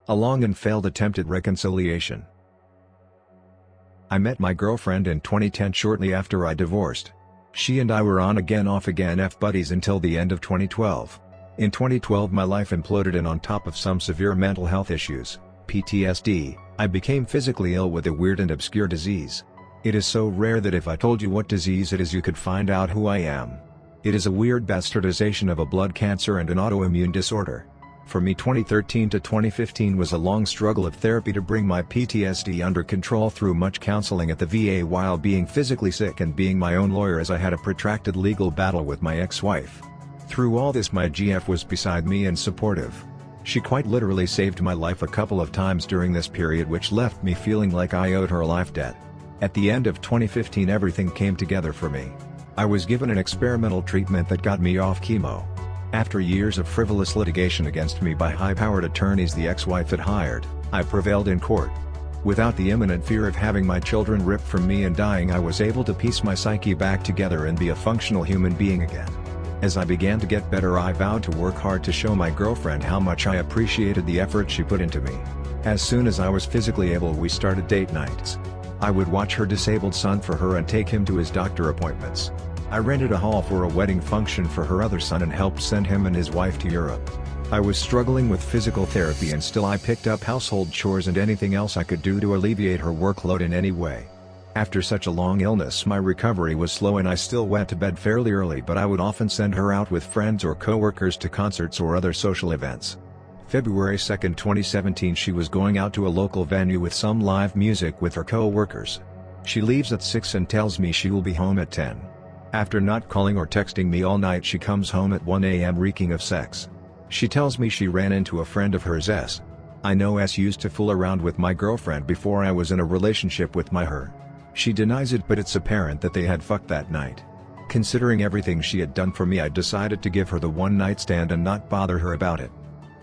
A long and failed attempt at reconciliation. I met my girlfriend in 2010 shortly after I divorced. She and I were on again off again buddies until the end of 2012. In 2012 my life imploded, and on top of some severe mental health issues, PTSD, I became physically ill with a weird and obscure disease. It is so rare that if I told you what disease it is you could find out who I am. It is a weird bastardization of a blood cancer and an autoimmune disorder. For me, 2013 to 2015 was a long struggle of therapy to bring my PTSD under control through much counseling at the VA while being physically sick and being my own lawyer as I had a protracted legal battle with my ex-wife. Through all this my GF was beside me and supportive. She quite literally saved my life a couple of times during this period, which left me feeling like I owed her a life debt. At the end of 2015 everything came together for me. I was given an experimental treatment that got me off chemo. After years of frivolous litigation against me by high-powered attorneys the ex-wife had hired, I prevailed in court. Without the imminent fear of having my children ripped from me and dying, I was able to piece my psyche back together and be a functional human being again. As I began to get better, I vowed to work hard to show my girlfriend how much I appreciated the effort she put into me. As soon as I was physically able, we started date nights. I would watch her disabled son for her and take him to his doctor appointments. I rented a hall for a wedding function for her other son and helped send him and his wife to Europe. I was struggling with physical therapy, and still I picked up household chores and anything else I could do to alleviate her workload in any way. After such a long illness my recovery was slow and I still went to bed fairly early, but I would often send her out with friends or co-workers to concerts or other social events. February 2, 2017 she was going out to a local venue with some live music with her co-workers. She leaves at 6 and tells me she will be home at 10. After not calling or texting me all night, she comes home at 1 a.m. reeking of sex. She tells me she ran into a friend of hers S. I know S used to fool around with my girlfriend before I was in a relationship with her. She denies it, but it's apparent that they had fucked that night. Considering everything she had done for me, I decided to give her the one night stand and not bother her about it.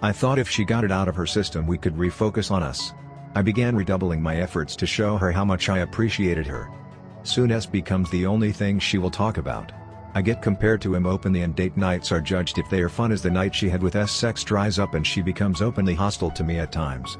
I thought if she got it out of her system we could refocus on us. I began redoubling my efforts to show her how much I appreciated her. Soon S becomes the only thing she will talk about. I get compared to him openly, and date nights are judged if they are fun, as the night she had with S sex dries up and she becomes openly hostile to me at times.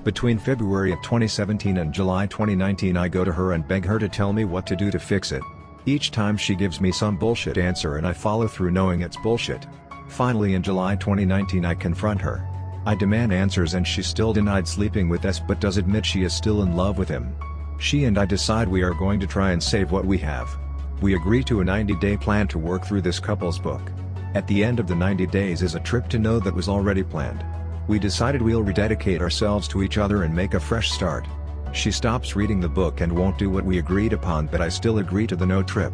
Between February of 2017 and July 2019 I go to her and beg her to tell me what to do to fix it. Each time she gives me some bullshit answer and I follow through knowing it's bullshit. Finally in July 2019 I confront her. I demand answers and she still denied sleeping with S, but does admit she is still in love with him. She and I decide we are going to try and save what we have. We agree to a 90-day plan to work through this couple's book. At the end of the 90 days is a trip to No that was already planned. We decided we'll rededicate ourselves to each other and make a fresh start. She stops reading the book and won't do what we agreed upon, but I still agree to the No trip.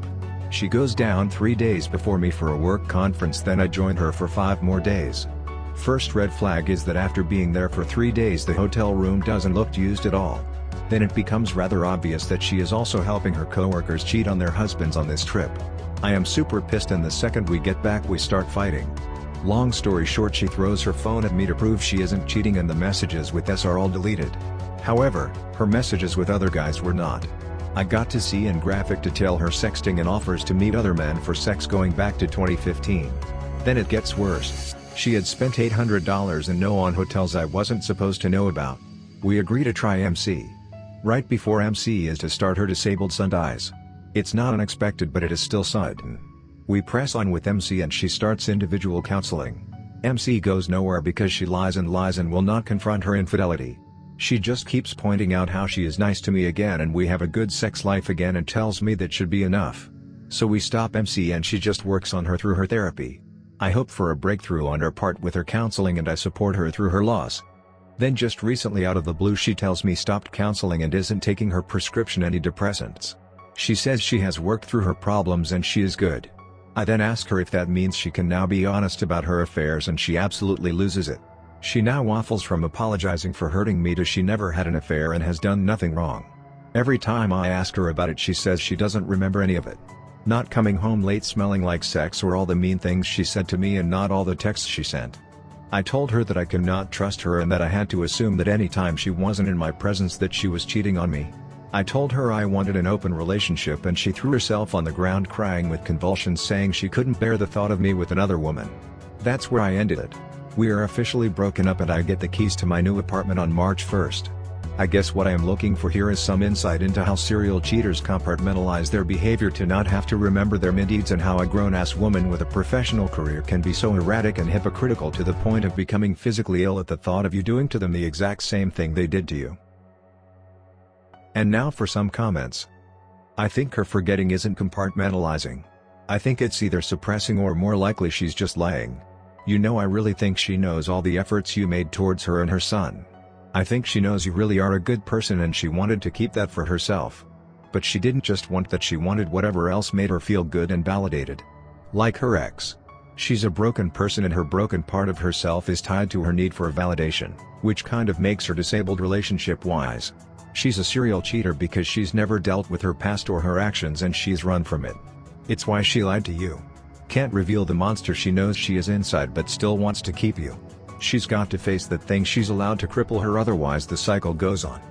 She goes down 3 days before me for a work conference, then I join her for 5 more days. First red flag is that after being there for 3 days the hotel room doesn't look used at all. Then it becomes rather obvious that she is also helping her coworkers cheat on their husbands on this trip. I am super pissed, and the second we get back we start fighting. Long story short, she throws her phone at me to prove she isn't cheating, and the messages with S are all deleted. However, her messages with other guys were not. I got to see in graphic detail her sexting and offers to meet other men for sex going back to 2015. Then it gets worse. She had spent $800 in No on hotels I wasn't supposed to know about. We agree to try MC. Right before MC is to start, her disabled son dies. It's not unexpected, but it is still sudden. We press on with MC and she starts individual counseling. MC goes nowhere because she lies and will not confront her infidelity. She just keeps pointing out how she is nice to me again and we have a good sex life again, and tells me that should be enough. So we stop MC and she just works on her through her therapy. I hope for a breakthrough on her part with her counseling and I support her through her loss. Then just recently out of the blue she tells me stopped counseling and isn't taking her prescription antidepressants. She says she has worked through her problems and she is good. I then ask her if that means she can now be honest about her affairs, and she absolutely loses it. She now waffles from apologizing for hurting me to she never had an affair and has done nothing wrong. Every time I ask her about it she says she doesn't remember any of it. Not coming home late smelling like sex, or all the mean things she said to me, and not all the texts she sent. I told her that I could not trust her and that I had to assume that any time she wasn't in my presence that she was cheating on me. I told her I wanted an open relationship and she threw herself on the ground crying with convulsions, saying she couldn't bear the thought of me with another woman. That's where I ended it. We are officially broken up and I get the keys to my new apartment on March 1st. I guess what I am looking for here is some insight into how serial cheaters compartmentalize their behavior to not have to remember their misdeeds, and how a grown-ass woman with a professional career can be so erratic and hypocritical to the point of becoming physically ill at the thought of you doing to them the exact same thing they did to you. And now for some comments. I think her forgetting isn't compartmentalizing. I think it's either suppressing or more likely she's just lying. You know, I really think she knows all the efforts you made towards her and her son. I think she knows you really are a good person and she wanted to keep that for herself. But she didn't just want that, she wanted whatever else made her feel good and validated. Like her ex. She's a broken person and her broken part of herself is tied to her need for validation, which kind of makes her disabled relationship-wise. She's a serial cheater because she's never dealt with her past or her actions and she's run from it. It's why she lied to you. Can't reveal the monster she knows she is inside but still wants to keep you. She's got to face that thing she's allowed to cripple her, otherwise the cycle goes on.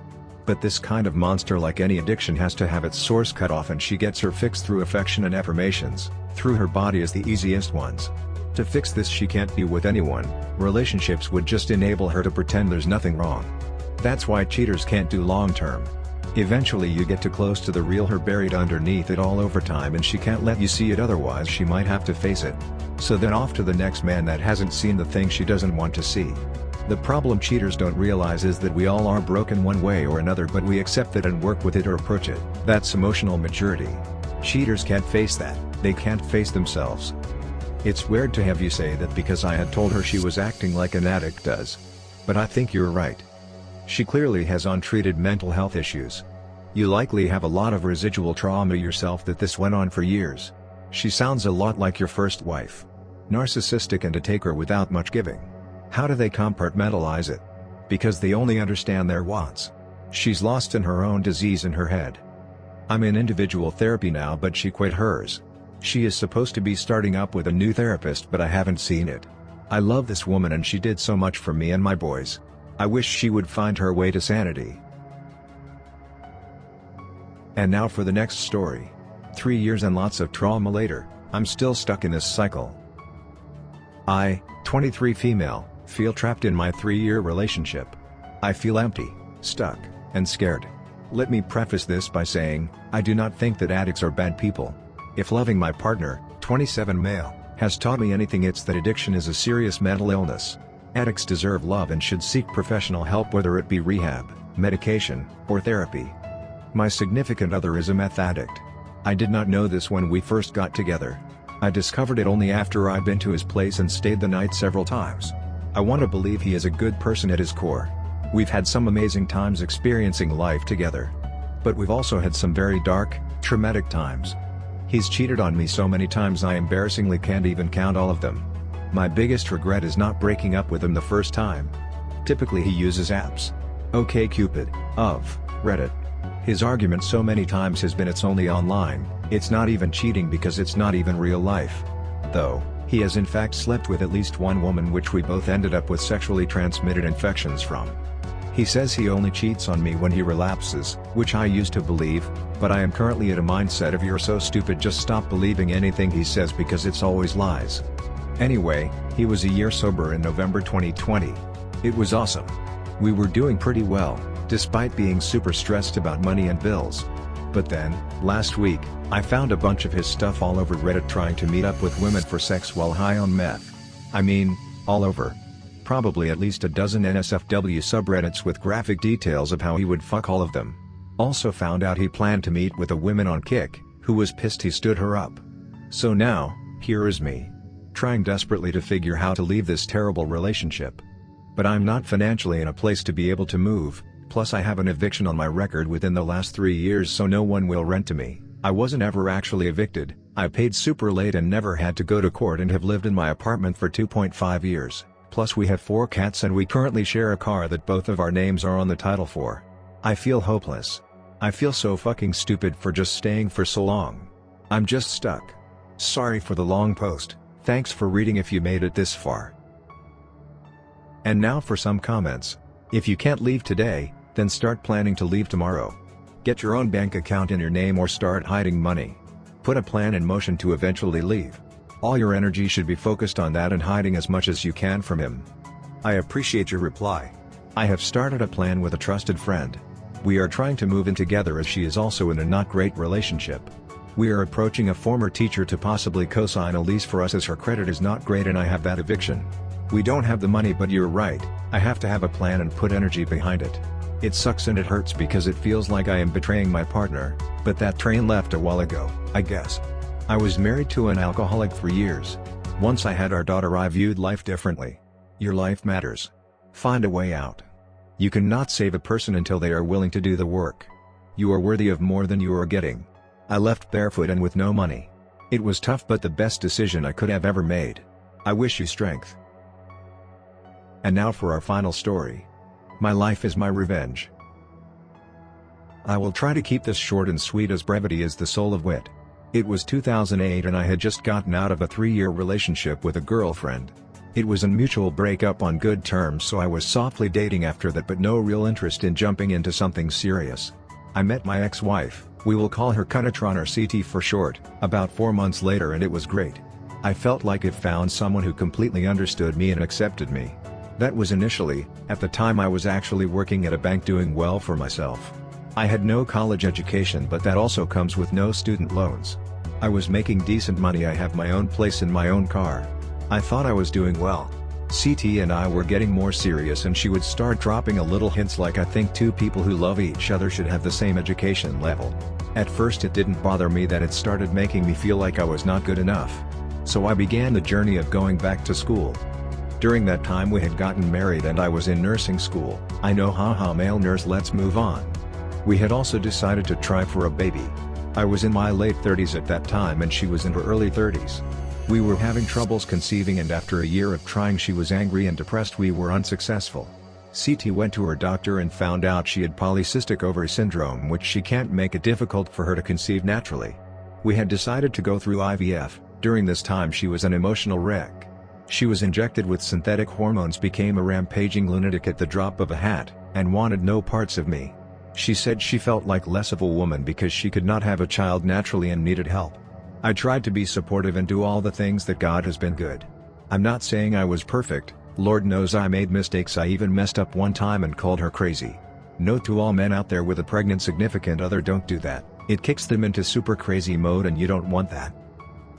But this kind of monster, like any addiction, has to have its source cut off, and she gets her fix through affection and affirmations. Through her body is the easiest ones. To fix this she can't be with anyone, relationships would just enable her to pretend there's nothing wrong. That's why cheaters can't do long term. Eventually you get too close to the real her buried underneath it all over time, and she can't let you see it, otherwise she might have to face it. So then off to the next man that hasn't seen the thing she doesn't want to see. The problem cheaters don't realize is that we all are broken one way or another, but we accept it and work with it or approach it. That's emotional maturity. Cheaters can't face that, they can't face themselves. It's weird to have you say that because I had told her she was acting like an addict does. But I think you're right. She clearly has untreated mental health issues. You likely have a lot of residual trauma yourself that this went on for years. She sounds a lot like your first wife. Narcissistic and a taker without much giving. How do they compartmentalize it? Because they only understand their wants. She's lost in her own disease in her head. I'm in individual therapy now, but she quit hers. She is supposed to be starting up with a new therapist, but I haven't seen it. I love this woman and she did so much for me and my boys. I wish she would find her way to sanity. And now for the next story. 3 years and lots of trauma later, I'm still stuck in this cycle. I, 23 female, feel trapped in my 3-year relationship. I feel empty, stuck, and scared. Let me preface this by saying, I do not think that addicts are bad people. If loving my partner, 27 male, has taught me anything, it's that addiction is a serious mental illness. Addicts deserve love and should seek professional help, whether it be rehab, medication, or therapy. My significant other is a meth addict. I did not know this when we first got together. I discovered it only after I'd been to his place and stayed the night several times. I want to believe he is a good person at his core. We've had some amazing times experiencing life together. But we've also had some very dark, traumatic times. He's cheated on me so many times I embarrassingly can't even count all of them. My biggest regret is not breaking up with him the first time. Typically he uses apps. OkCupid, of, Reddit. His argument so many times has been it's only online, it's not even cheating because it's not even real life. Though, he has in fact slept with at least one woman which we both ended up with sexually transmitted infections from. He says he only cheats on me when he relapses, which I used to believe, but I am currently at a mindset of you're so stupid, just stop believing anything he says because it's always lies. Anyway, he was a year sober in November 2020. It was awesome. We were doing pretty well, despite being super stressed about money and bills. But then, last week, I found a bunch of his stuff all over Reddit trying to meet up with women for sex while high on meth. I mean, all over. Probably at least a dozen NSFW subreddits with graphic details of how he would fuck all of them. Also found out he planned to meet with a woman on Kick, who was pissed he stood her up. So now, here is me. Trying desperately to figure how to leave this terrible relationship. But I'm not financially in a place to be able to move, plus I have an eviction on my record within the last 3 years, so no one will rent to me. I wasn't ever actually evicted, I paid super late and never had to go to court and have lived in my apartment for 2.5 years. Plus we have 4 cats and we currently share a car that both of our names are on the title for. I feel hopeless. I feel so fucking stupid for just staying for so long. I'm just stuck. Sorry for the long post, thanks for reading if you made it this far. And now for some comments. If you can't leave today, then start planning to leave tomorrow. Get your own bank account in your name or start hiding money. Put a plan in motion to eventually leave. All your energy should be focused on that and hiding as much as you can from him. I appreciate your reply. I have started a plan with a trusted friend. We are trying to move in together as she is also in a not great relationship. We are approaching a former teacher to possibly co-sign a lease for us as her credit is not great and I have that eviction. We don't have the money, but you're right, I have to have a plan and put energy behind it. It sucks and it hurts because it feels like I am betraying my partner, but that train left a while ago, I guess. I was married to an alcoholic for years. Once I had our daughter, I viewed life differently. Your life matters. Find a way out. You cannot save a person until they are willing to do the work. You are worthy of more than you are getting. I left barefoot and with no money. It was tough, but the best decision I could have ever made. I wish you strength. And now for our final story. My life is my revenge. I will try to keep this short and sweet, as brevity is the soul of wit. It was 2008 and I had just gotten out of a 3-year relationship with a girlfriend. It was a mutual breakup on good terms, so I was softly dating after that, but no real interest in jumping into something serious. I met my ex-wife, we will call her Cunatron or CT for short, about 4 months later, and it was great. I felt like I found someone who completely understood me and accepted me. That was initially. At the time I was actually working at a bank doing well for myself. I had no college education, but that also comes with no student loans. I was making decent money, I have my own place and my own car. I thought I was doing well. CT and I were getting more serious and she would start dropping a little hints like, I think two people who love each other should have the same education level. At first it didn't bother me that it started making me feel like I was not good enough. So I began the journey of going back to school. During that time we had gotten married and I was in nursing school. I know, haha, male nurse, let's move on. We had also decided to try for a baby. I was in my late 30s at that time and she was in her early 30s. We were having troubles conceiving, and after a year of trying she was angry and depressed. We were unsuccessful. CT went to her doctor and found out she had polycystic ovary syndrome, which she can't make it difficult for her to conceive naturally. We had decided to go through IVF. During this time she was an emotional wreck. She was injected with synthetic hormones, became a rampaging lunatic at the drop of a hat, and wanted no parts of me. She said she felt like less of a woman because she could not have a child naturally and needed help. I tried to be supportive and do all the things that God has been good. I'm not saying I was perfect, Lord knows I made mistakes. I even messed up one time and called her crazy. Note to all men out there with a pregnant significant other, don't do that. It kicks them into super crazy mode and you don't want that.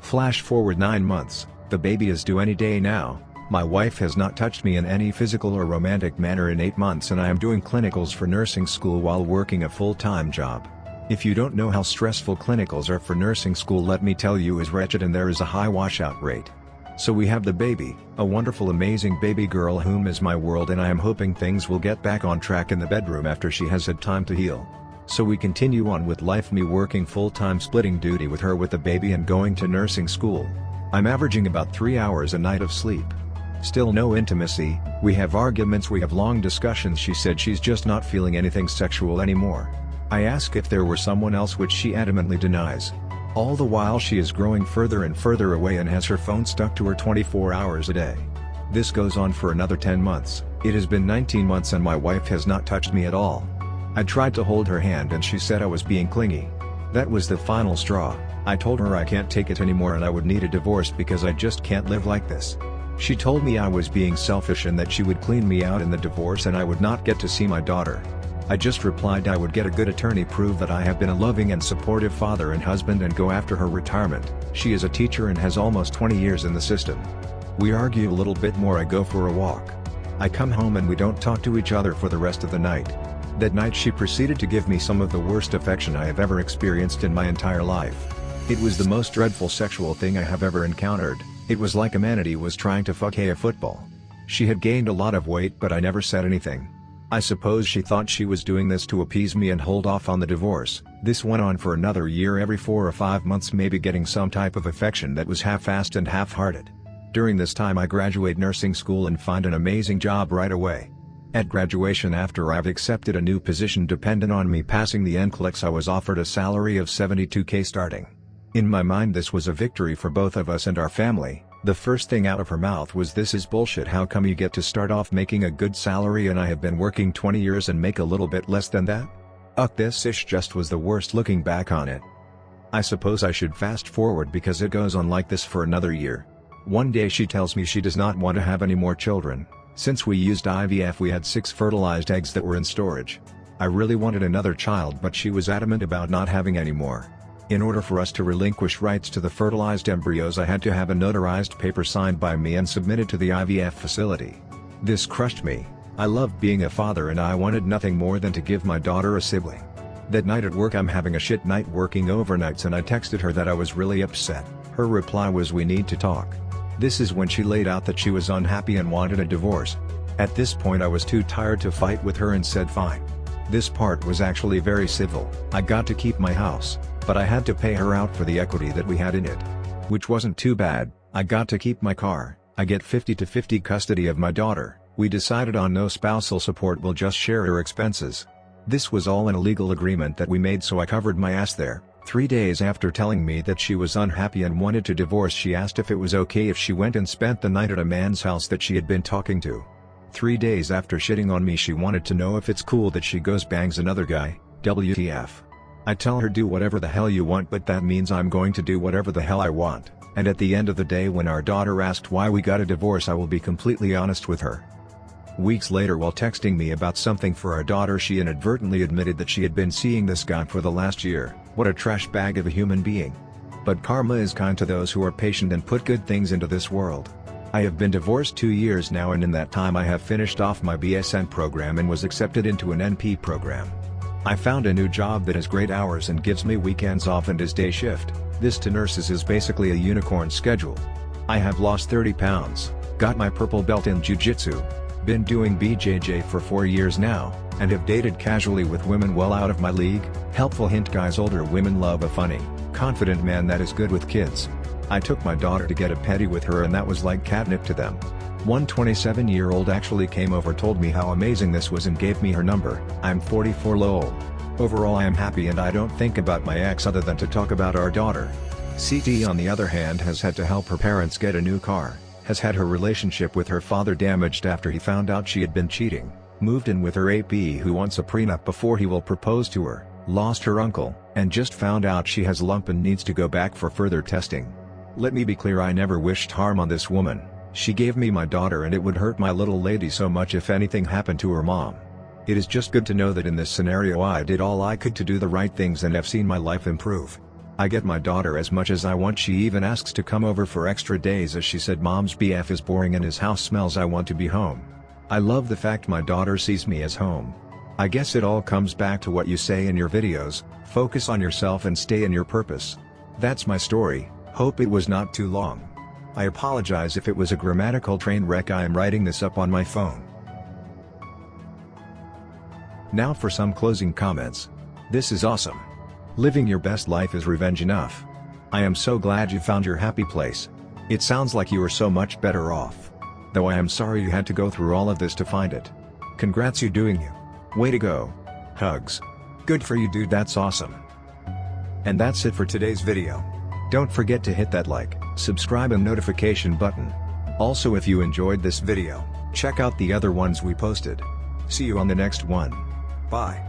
Flash forward 9 months, the baby is due any day now. My wife has not touched me in any physical or romantic manner in 8 months, and I am doing clinicals for nursing school while working a full-time job. If you don't know how stressful clinicals are for nursing school, let me tell you, is wretched, and there is a high washout rate. So we have the baby, a wonderful amazing baby girl whom is my world, and I am hoping things will get back on track in the bedroom after she has had time to heal. So we continue on with life, me working full-time, splitting duty with her with the baby and going to nursing school. I'm averaging about 3 hours a night of sleep. Still no intimacy, we have arguments, we have long discussions. She said she's just not feeling anything sexual anymore. I ask if there were someone else, which she adamantly denies. All the while she is growing further and further away and has her phone stuck to her 24 hours a day. This goes on for another 10 months, it has been 19 months and my wife has not touched me at all. I tried to hold her hand and she said I was being clingy. That was the final straw. I told her I can't take it anymore and I would need a divorce because I just can't live like this. She told me I was being selfish and that she would clean me out in the divorce and I would not get to see my daughter. I just replied I would get a good attorney, prove that I have been a loving and supportive father and husband, and go after her retirement. She is a teacher and has almost 20 years in the system. We argue a little bit more, I go for a walk. I come home and we don't talk to each other for the rest of the night. That night she proceeded to give me some of the worst affection I have ever experienced in my entire life. It was the most dreadful sexual thing I have ever encountered. It was like humanity was trying to fuck a football. She had gained a lot of weight, but I never said anything. I suppose she thought she was doing this to appease me and hold off on the divorce. This went on for another year, every 4 or 5 months, maybe getting some type of affection that was half-assed and half-hearted. During this time I graduate nursing school and find an amazing job right away. At graduation, after I've accepted a new position dependent on me passing the NCLEX, I was offered a salary of $72K starting. In my mind this was a victory for both of us and our family. The first thing out of her mouth was, "This is bullshit, how come you get to start off making a good salary and I have been working 20 years and make a little bit less than that?" This ish just was the worst looking back on it. I suppose I should fast forward because it goes on like this for another year. One day she tells me she does not want to have any more children. Since we used IVF, we had 6 fertilized eggs that were in storage. I really wanted another child, but she was adamant about not having any more. In order for us to relinquish rights to the fertilized embryos, I had to have a notarized paper signed by me and submitted to the IVF facility. This crushed me. I loved being a father and I wanted nothing more than to give my daughter a sibling. That night at work, I'm having a shit night working overnights, and I texted her that I was really upset. Her reply was, "We need to talk." This is when she laid out that she was unhappy and wanted a divorce. At this point I was too tired to fight with her and said fine. This part was actually very civil. I got to keep my house, but I had to pay her out for the equity that we had in it. Which wasn't too bad. I got to keep my car. I get 50-50 custody of my daughter. We decided on no spousal support, we'll just share her expenses. This was all an illegal agreement that we made, so I covered my ass there. 3 days after telling me that she was unhappy and wanted to divorce, she asked if it was okay if she went and spent the night at a man's house that she had been talking to. 3 days after shitting on me, she wanted to know if it's cool that she goes bangs another guy. WTF. I tell her, do whatever the hell you want, but that means I'm going to do whatever the hell I want. And at the end of the day, when our daughter asked why we got a divorce, I will be completely honest with her. Weeks later, while texting me about something for our daughter, she inadvertently admitted that she had been seeing this guy for the last year. What a trash bag of a human being. But karma is kind to those who are patient and put good things into this world. I have been divorced 2 years now, and in that time I have finished off my BSN program and was accepted into an NP program. I found a new job that has great hours and gives me weekends off and is day shift. This to nurses is basically a unicorn schedule. I have lost 30 pounds, got my purple belt in jiu-jitsu, been doing BJJ for 4 years now, and have dated casually with women well out of my league. Helpful hint, guys: older women love a funny, confident man that is good with kids. I took my daughter to get a pedi with her, and that was like catnip to them. One 27-year-old actually came over, told me how amazing this was, and gave me her number. I'm 44 lol. Overall I am happy and I don't think about my ex other than to talk about our daughter. CT on the other hand has had to help her parents get a new car, has had her relationship with her father damaged after he found out she had been cheating, moved in with her AP who wants a prenup before he will propose to her, lost her uncle, and just found out she has a lump and needs to go back for further testing. Let me be clear, I never wished harm on this woman. She gave me my daughter and it would hurt my little lady so much if anything happened to her mom. It is just good to know that in this scenario I did all I could to do the right things and have seen my life improve. I get my daughter as much as I want. She even asks to come over for extra days, as she said mom's BF is boring and his house smells, I want to be home. I love the fact my daughter sees me as home. I guess it all comes back to what you say in your videos: focus on yourself and stay in your purpose. That's my story. Hope it was not too long. I apologize if it was a grammatical train wreck. I am writing this up on my phone. Now for some closing comments. This is awesome. Living your best life is revenge enough. I am so glad you found your happy place. It sounds like you are so much better off. Though I am sorry you had to go through all of this to find it. Congrats, you doing you. Way to go. Hugs. Good for you, dude, that's awesome. And that's it for today's video. Don't forget to hit that like, subscribe and notification button. Also, if you enjoyed this video, check out the other ones we posted. See you on the next one. Bye.